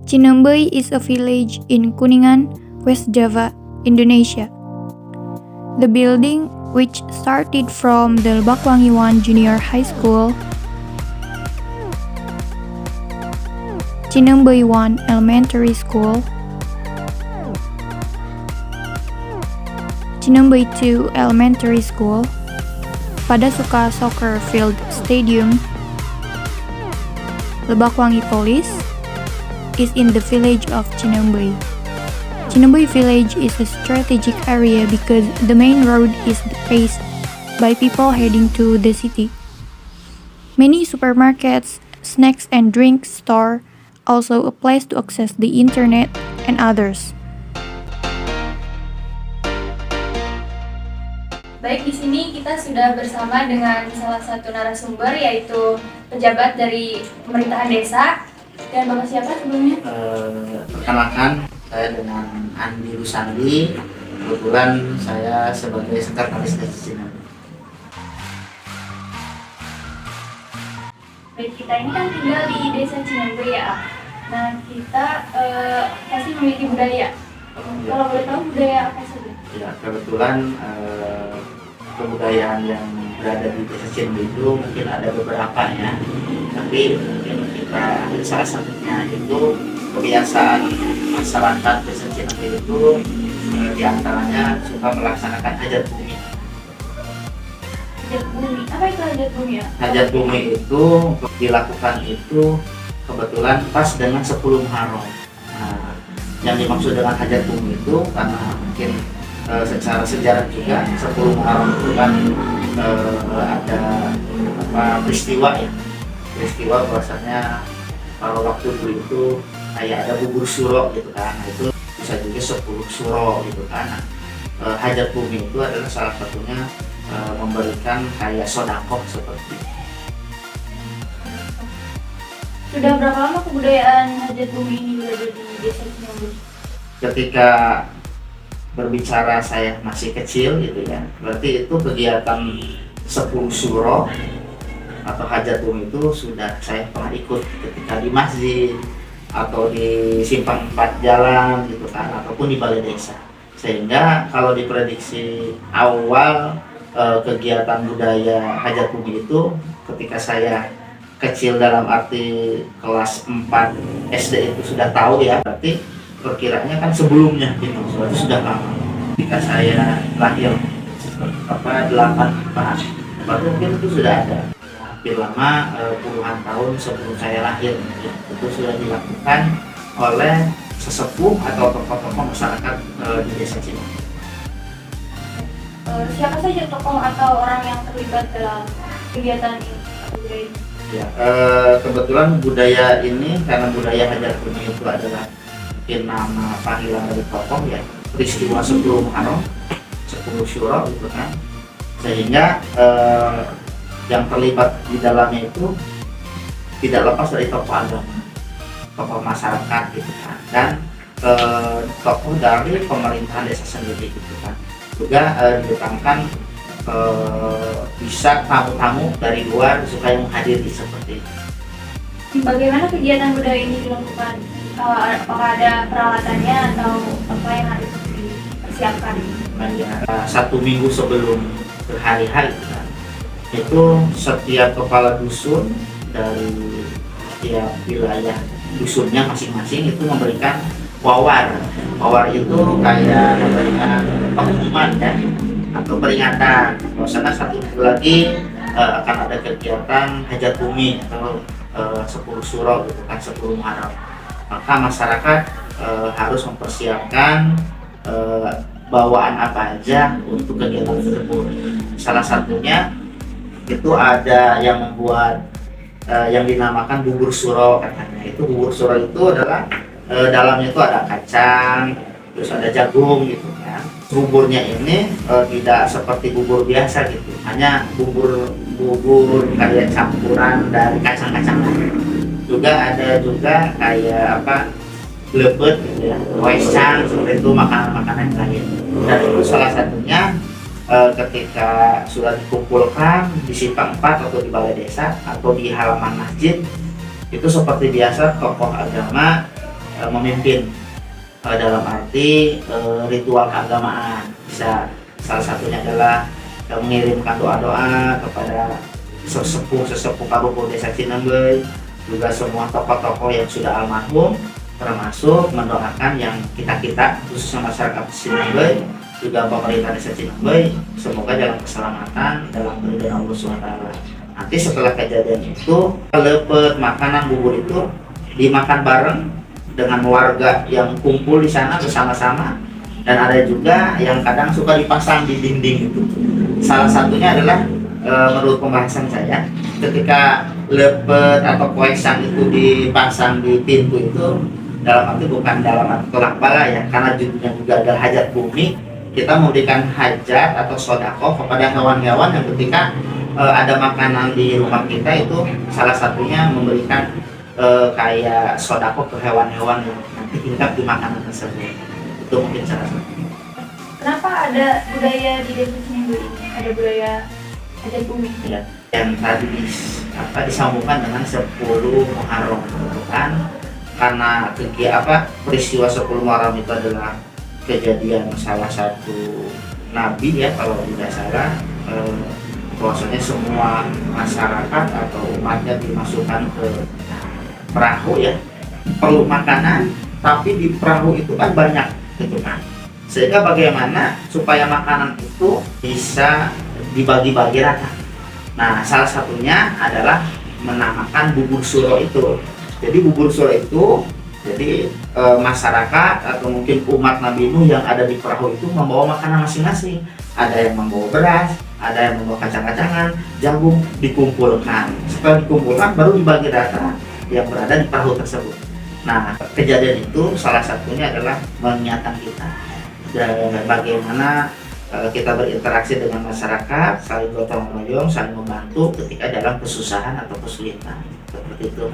Cinembei is a village in Kuningan, West Java, Indonesia. The building, which started from the Lebakwangi 1 Junior High School, Cinembei 1 Elementary School, Cinembei 2 Elementary School, Padasuka Soccer Field Stadium, Lebakwangi Police, is in the village of Cinembei. Cinembei village is a strategic area because the main road is faced by people heading to the city. Many supermarkets, snacks and drink store, also a place to access the internet and others. Baik, di sini kita sudah bersama dengan salah satu narasumber, yaitu pejabat dari pemerintahan desa. Dan Bapak siapa sebelumnya? Perkenalkan, saya dengan Andi Rusandi. Kebetulan saya sebagai sekretaris desa Cinembei. Baik, kita ini kan tinggal di desa Cinembei ya. Nah, kita pasti memiliki budaya. Kalau boleh tahu budaya apa saja? Ya, kebetulan kebudayaan yang berada di desa Cinembei itu mungkin ada beberapa ya. Tapi mungkin kita salah satunya itu kebiasaan masyarakat desa Cinembei itu diantaranya suka melaksanakan hajat bumi. Hajat bumi, apa itu hajat bumi ya? Hajat bumi itu dilakukan itu kebetulan pas dengan 10 Muharram. Nah, yang dimaksud dengan hajat bumi itu karena mungkin secara sejarah juga 10 Muharram itu kan ada peristiwa ya. Peristiwa bahwasanya kalau waktu itu kayak ada bubur suro gitu kan. Nah, itu bisa juga 10 suro gitu kan. Hajat bumi itu adalah salah satunya memberikan kayak sodakoh seperti itu. Sudah berapa lama kebudayaan hajat bumi ini berada di desa Cinembei? Ketika berbicara saya masih kecil gitu ya, berarti itu kegiatan 10 suro atau hajat bumi itu sudah saya pernah ikut ketika di masjid atau di simpang 4 jalan gitu kan, ataupun di balai desa. Sehingga kalau diprediksi awal kegiatan budaya hajat bumi itu ketika saya kecil dalam arti kelas 4 SD itu sudah tahu ya, berarti perkiranya kan sebelumnya gitu, sudah lama. Ketika saya lahir 8 baru mungkin itu sudah ada. Hampir lama, puluhan tahun sebelum saya lahir ya, itu sudah dilakukan oleh sesepuh atau tokoh-tokoh masyarakat di desa Cinembei. Siapa saja tokoh atau orang yang terlibat dalam kegiatan ini? Ya, kebetulan budaya ini karena budaya hajat bumi itu adalah mungkin nama panggilan dari tokoh ya, peristiwa 10 Muharram, 10 Syuro gitu kan, sehingga yang terlibat di dalamnya itu tidak lepas dari tokoh agama, tokoh masyarakat gitu kan, dan tokoh dari pemerintahan desa sendiri gitu kan. Juga didatangkan bisa tamu-tamu dari luar supaya menghadiri seperti itu. Bagaimana kegiatan budaya ini dilakukan? Apakah ada peralatannya atau apa yang harus dipersiapkan? Ya, 1 minggu sebelum berhari-hari kan, itu setiap kepala dusun dari setiap wilayah dusunnya masing-masing itu memberikan wawar. Wawar itu kayak memberikan pengumuman ya, atau peringatan bahwasanya 1 minggu lagi akan ada kegiatan hajat bumi atau 10 suro gitu kan, 10 Muharram. Maka masyarakat harus mempersiapkan bawaan apa aja untuk kegiatan tersebut. Salah satunya itu ada yang membuat yang dinamakan bubur suro katanya. Itu bubur suro itu adalah dalamnya itu ada kacang, terus ada jagung gitu kan. Buburnya ini tidak seperti bubur biasa gitu, hanya bubur kayak campuran dari kacang-kacang lain. Juga ada juga kayak lebet gitu ya, wesang seperti itu, makanan-makanan lain. Dan itu salah satunya ketika sudah dikumpulkan di simpang 4 atau di balai desa atau di halaman masjid, itu seperti biasa tokoh agama memimpin dalam arti ritual keagamaan. Bisa salah satunya adalah mengirimkan doa-doa kepada sesepuh Kabupaten Desa Cinembey, juga semua tokoh-tokoh yang sudah almarhum, termasuk mendoakan yang kita khususnya masyarakat Cinembey, juga pemerintah Desa Cinembey, semoga dalam keselamatan, dalam keridhaan Allah SWT. Nanti setelah kejadian itu, lepet makanan bubur itu dimakan bareng dengan warga yang kumpul di sana bersama-sama, dan ada juga yang kadang suka dipasang di dinding itu. Salah satunya adalah menurut pembahasan saya, ketika lepet atau koesang itu dipasang di pintu itu, dalam arti bukan dalam arti tolak bala ya, karena judulnya juga adalah hajat bumi. Kita memberikan hajat atau sodako kepada hewan-hewan yang ketika ada makanan di rumah kita, itu salah satunya memberikan kayak sodako ke hewan-hewan yang nanti tinggal di makanan tersebut. Itu mungkin salah satu. Kenapa ada budaya di Desa Cinembey ini? Ada budaya hajat bumi. Ya, yang tadi disambungkan dengan 10 Muharram itu kan, karena peristiwa 10 Muharram itu adalah kejadian salah satu nabi ya, kalau tidak salah, bahwasanya semua masyarakat atau umatnya dimasukkan ke perahu ya, perlu makanan, tapi di perahu itu kan banyak gitu kan, sehingga bagaimana supaya makanan itu bisa dibagi-bagi rata. Nah, salah satunya adalah menamakan bubur suro itu. Jadi bubur suro itu, jadi masyarakat atau mungkin umat Nabi Nuh yang ada di perahu itu membawa makanan masing-masing. Ada yang membawa beras, ada yang membawa kacang-kacangan, jagung, dikumpulkan. Setelah dikumpulkan baru dibagi rata yang berada di perahu tersebut. Nah, kejadian itu salah satunya adalah mengingatkan kita dan bagaimana kita berinteraksi dengan masyarakat, saling gotong royong, saling membantu ketika dalam kesusahan atau kesulitan. Seperti itu.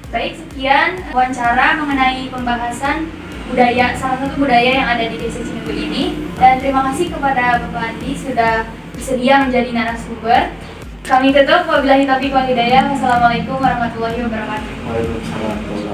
Baik, sekian wawancara mengenai pembahasan budaya, salah satu budaya yang ada di Desa Cinembey ini. Dan terima kasih kepada Bapak Andi sudah bersedia menjadi narasumber. Kami tutup, wabillahi taufiq wal hidayah. Wassalamualaikum warahmatullahi wabarakatuh. Waalaikumsalam.